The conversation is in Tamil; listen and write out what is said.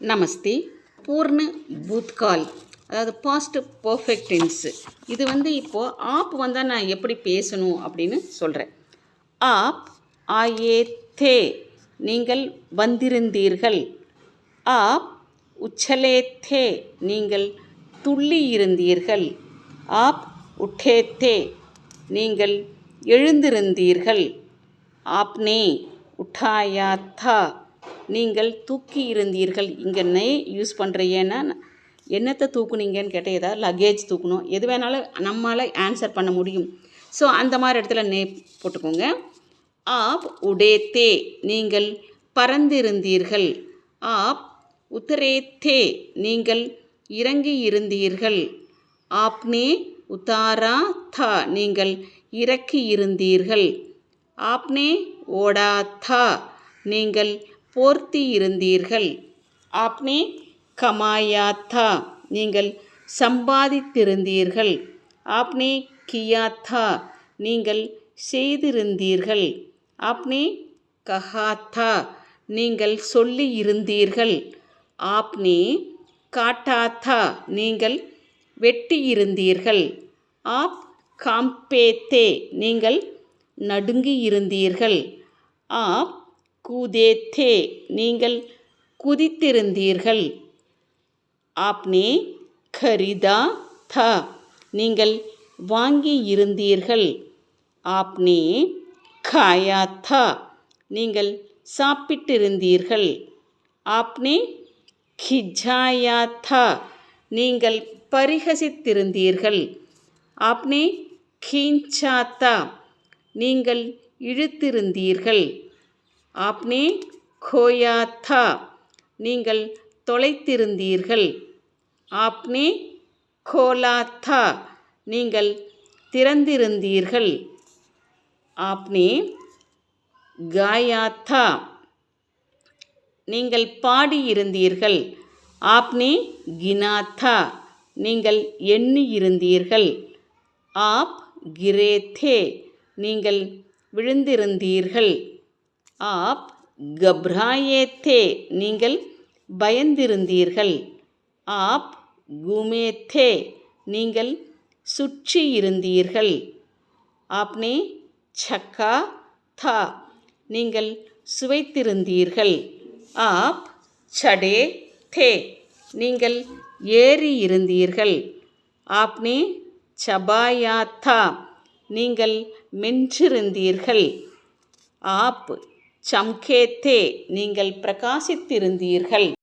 நமஸ்தே. பூர்ண பூத்கால், அதாவது பாஸ்ட் பர்ஃபெக்ட் டென்ஸு. இது இப்போது ஆப் வந்தால் நான் எப்படி பேசணும் அப்படின்னு சொல்கிறேன். ஆப் ஆயே தே, நீங்கள் வந்திருந்தீர்கள். ஆப் உச்சலே தே, நீங்கள் துள்ளி இருந்தீர்கள். ஆப் உட்டே தே, நீங்கள் எழுந்திருந்தீர்கள். ஆப்னே உட்டாயா தா, நீங்கள் தூக்கி இருந்தீர்கள். இங்கே நே யூஸ் பண்ணுற ஏன்னா என்னத்தை தூக்குனீங்கன்னு கேட்டால் ஏதாவது லக்கேஜ் தூக்கணும், எது வேணாலும் நம்மளால் ஆன்சர் பண்ண முடியும். ஸோ அந்த மாதிரி இடத்துல நே போட்டுக்கோங்க. ஆப் உடேத்தே, நீங்கள் பறந்திருந்தீர்கள். ஆப் உத்தரேத்தே, நீங்கள் இறங்கி இருந்தீர்கள். ஆப்னே உத்தாரா தா, நீங்கள் இறக்கி இருந்தீர்கள். ஆப்னே ஓடா தா, நீங்கள் போர்த்தி இருந்தீர்கள். ஆப்னே கமாயா தா, நீங்கள் சம்பாதித்திருந்தீர்கள். ஆப்னே கியா தா, நீங்கள் செய்திருந்தீர்கள். ஆப்னே கஹா தா, நீங்கள் சொல்லி இருந்தீர்கள். ஆப்னே காட்டா தா, நீங்கள் வெட்டி இருந்தீர்கள். ஆப் காம்பே தே, நீங்கள் நடுங்கி இருந்தீர்கள். ஆப் கூதே தே, நீங்கள் குதித்திருந்தீர்கள். ஆப்னே கரிதா தா, நீங்கள் வாங்கி இருந்தீர்கள். ஆப்னே காயா தா, நீங்கள் சாப்பிட்டிருந்தீர்கள். ஆப்னே கிஜாயா தா, நீங்கள் பரிகசித்திருந்தீர்கள். ஆப்னே கீஞ்சா தா, நீங்கள் இழுத்திருந்தீர்கள். ஆப்னே கோயா தா, நீங்கள் தொலைத்திருந்தீர்கள். ஆப்னே கோலா தா, நீங்கள் திறந்திருந்தீர்கள். ஆப்னே காயா தா, நீங்கள் பாடியிருந்தீர்கள். ஆப்னே கினா தா, நீங்கள் எண்ணி இருந்தீர்கள். ஆப் கிரே தே, நீங்கள் விழுந்திருந்தீர்கள். ஆப் கப்ராயே தே, நீங்கள் பயந்திருந்தீர்கள். ஆப் குமே தே, நீங்கள் சுற்றி இருந்தீர்கள். ஆப்னே சக்கா தா, நீங்கள் சுவைத்திருந்தீர்கள். ஆப் சடே தே, நீங்கள் ஏறி இருந்தீர்கள். ஆப்னே சபாயா தா, நீங்கள் மென்றிருந்தீர்கள். ஆப் சம்கே தே, நீங்கள் பிரகாசித்திருந்தீர்கள்.